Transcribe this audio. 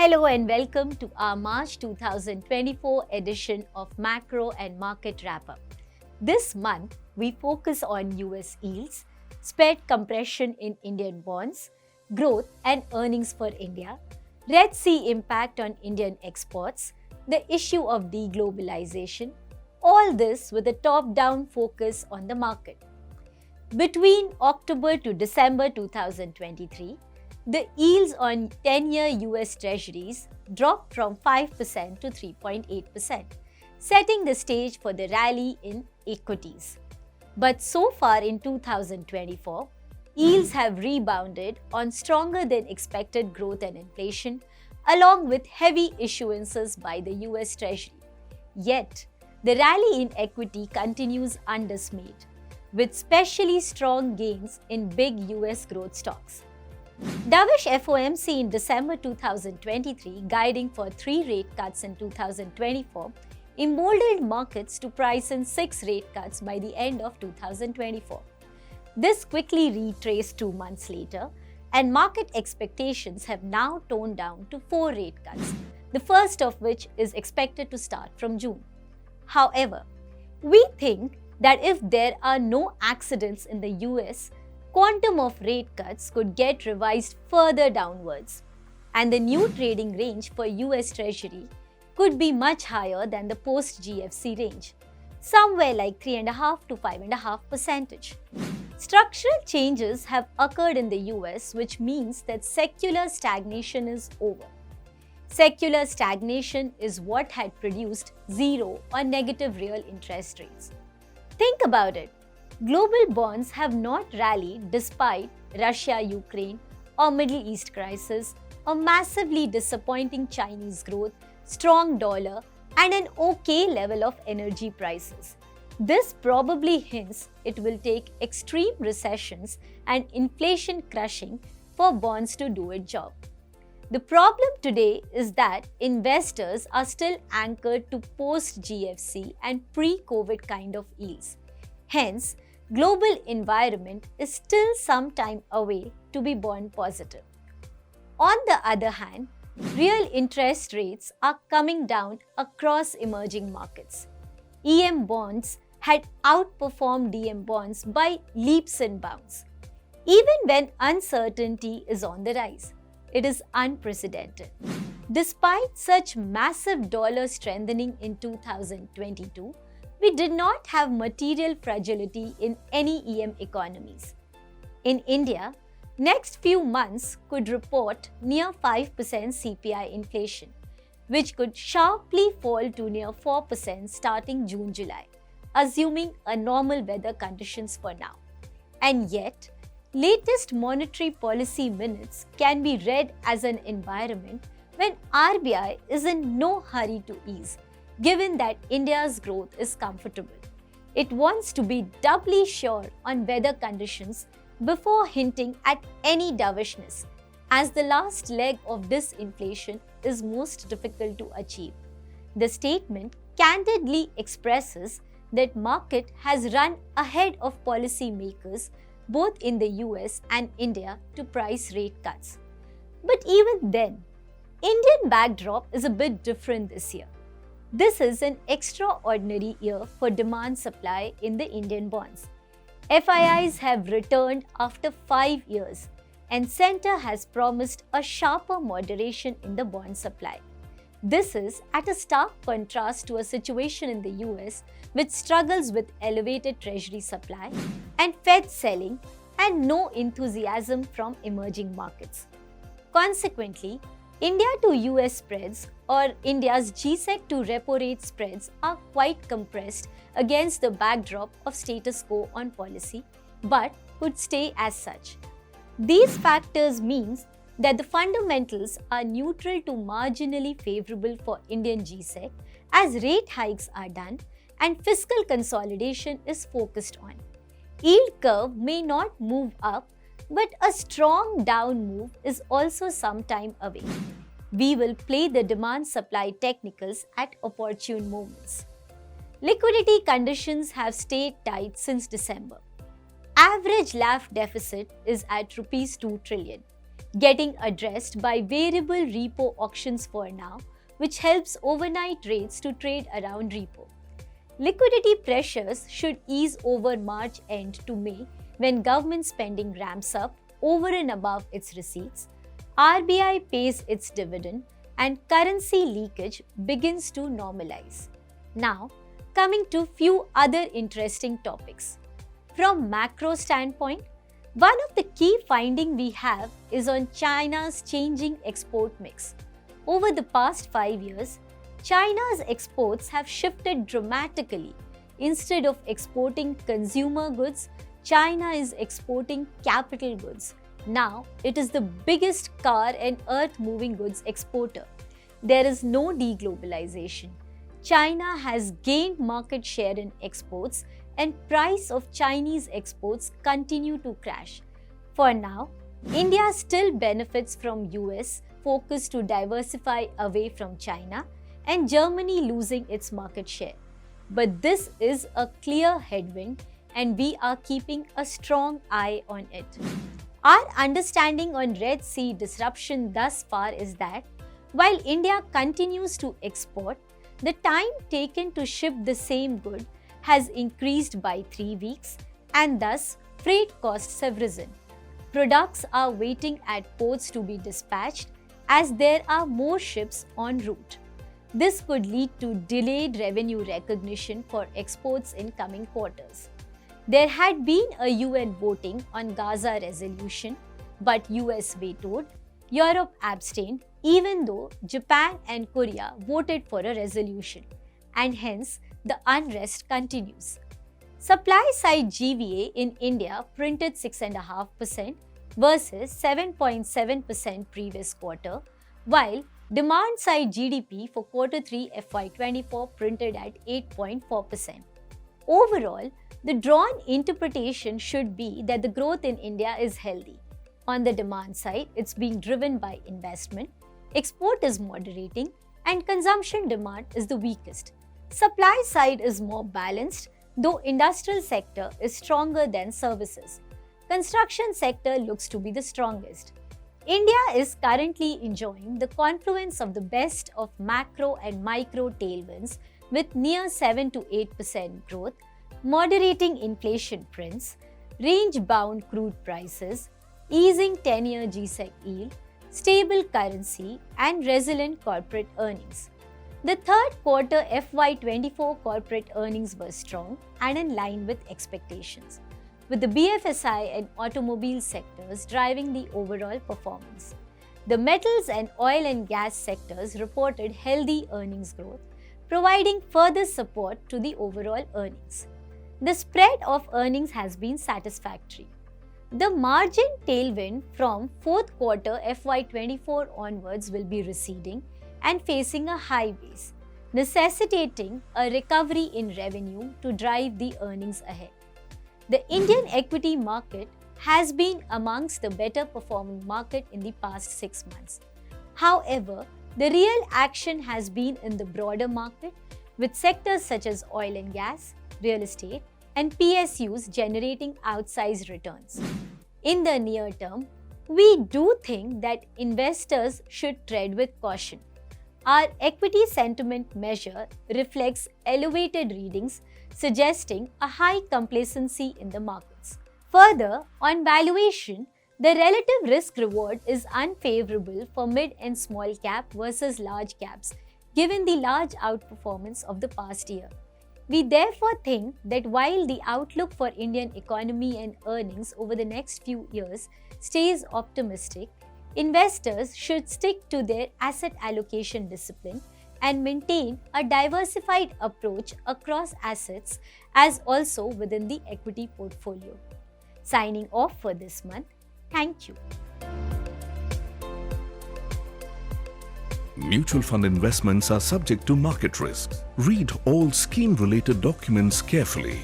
Hello and welcome to our March 2024 edition of Macro and Market Wrap-Up. This month, we focus on US yields, spread compression in Indian bonds, growth and earnings for India, Red Sea impact on Indian exports, the issue of deglobalization, all this with a top-down focus on the market. Between October to December 2023, the yields on 10-year US Treasuries dropped from 5% to 3.8%, setting the stage for the rally in equities. But so far in 2024, yields have rebounded on stronger than expected growth and inflation, along with heavy issuances by the US Treasury. Yet, the rally in equity continues undismayed, with specially strong gains in big US growth stocks. Dovish FOMC in December 2023, guiding for 3 rate cuts in 2024, emboldened markets to price in 6 rate cuts by the end of 2024. This quickly retraced 2 months later, and market expectations have now toned down to 4 rate cuts, the first of which is expected to start from June. However, we think that if there are no accidents in the US, quantum of rate cuts could get revised further downwards, and the new trading range for US Treasury could be much higher than the post-GFC range, somewhere like 3.5 to 5.5%. Structural changes have occurred in the US, which means that secular stagnation is over. Secular stagnation is what had produced zero or negative real interest rates. Think about it. Global bonds have not rallied despite Russia-Ukraine or Middle East crisis, or massively disappointing Chinese growth, strong dollar, and an okay level of energy prices. This probably hints it will take extreme recessions and inflation crushing for bonds to do its job. The problem today is that investors are still anchored to post-GFC and pre-COVID kind of yields. Hence, global environment is still some time away to be bond positive. On the other hand, real interest rates are coming down across emerging markets. EM bonds had outperformed DM bonds by leaps and bounds. Even when uncertainty is on the rise, it is unprecedented. Despite such massive dollar strengthening in 2022, we did not have material fragility in any EM economies. In India, next few months could report near 5% CPI inflation, which could sharply fall to near 4% starting June-July, assuming a normal weather conditions for now. And yet, latest monetary policy minutes can be read as an environment when RBI is in no hurry to ease, given that India's growth is comfortable. It wants to be doubly sure on weather conditions before hinting at any dovishness, as the last leg of disinflation is most difficult to achieve. The statement candidly expresses that market has run ahead of policymakers both in the US and India to price rate cuts. But even then, Indian backdrop is a bit different this year. This is an extraordinary year for demand supply in the Indian bonds. FIIs have returned after 5 years, and Centre has promised a sharper moderation in the bond supply. This is at a stark contrast to a situation in the US which struggles with elevated treasury supply and Fed selling and no enthusiasm from emerging markets. Consequently, India to US spreads or India's G-Sec to repo rate spreads are quite compressed against the backdrop of status quo on policy, but could stay as such. These factors means that the fundamentals are neutral to marginally favorable for Indian G-Sec as rate hikes are done and fiscal consolidation is focused on. Yield curve may not move up, but a strong down move is also some time away. We will play the demand-supply technicals at opportune moments. Liquidity conditions have stayed tight since December. Average LAF deficit is at Rs 2 trillion. getting addressed by variable repo auctions for now, which helps overnight rates to trade around repo. Liquidity pressures should ease over March end to May when government spending ramps up over and above its receipts, RBI pays its dividend, and currency leakage begins to normalize. Now, coming to few other interesting topics. From macro standpoint, one of the key finding we have is on China's changing export mix. Over the past 5 years, China's exports have shifted dramatically. Instead of exporting consumer goods, China is exporting capital goods. Now, it is the biggest car and earth-moving goods exporter. There is no deglobalization. China has gained market share in exports and price of Chinese exports continue to crash. For now, India still benefits from US focus to diversify away from China and Germany losing its market share. But this is a clear headwind and we are keeping a strong eye on it. Our understanding on Red Sea disruption thus far is that while India continues to export, the time taken to ship the same good has increased by 3 weeks and thus freight costs have risen. Products are waiting at ports to be dispatched as there are more ships en route. This could lead to delayed revenue recognition for exports in coming quarters. There had been a UN voting on Gaza resolution, but US vetoed, Europe abstained, even though Japan and Korea voted for a resolution, and hence the unrest continues. Supply side GVA in India printed 6.5% versus 7.7% previous quarter, while demand side GDP for Q3 FY24 printed at 8.4%. Overall, the drawn interpretation should be that the growth in India is healthy. On the demand side, it's being driven by investment, export is moderating, and consumption demand is the weakest. Supply side is more balanced, though industrial sector is stronger than services. Construction sector looks to be the strongest. India is currently enjoying the confluence of the best of macro and micro tailwinds with near 7 to 8% growth, moderating inflation prints, range-bound crude prices, easing 10-year GSEC yield, stable currency, and resilient corporate earnings. The third quarter FY24 corporate earnings were strong and in line with expectations, with the BFSI and automobile sectors driving the overall performance. The metals and oil and gas sectors reported healthy earnings growth, providing further support to the overall earnings. The spread of earnings has been satisfactory. The margin tailwind from fourth quarter FY24 onwards will be receding and facing a high base, necessitating a recovery in revenue to drive the earnings ahead. The Indian equity market has been amongst the better performing market in the past 6 months. However, the real action has been in the broader market, with sectors such as oil and gas, real estate, and PSUs generating outsized returns. In the near term, we do think that investors should tread with caution. Our equity sentiment measure reflects elevated readings, suggesting a high complacency in the markets. Further, on valuation, the relative risk-reward is unfavorable for mid and small cap versus large caps, given the large outperformance of the past year. We therefore think that while the outlook for Indian economy and earnings over the next few years stays optimistic, investors should stick to their asset allocation discipline and maintain a diversified approach across assets as also within the equity portfolio. Signing off for this month. Thank you. Mutual fund investments are subject to market risks. Read all scheme-related documents carefully.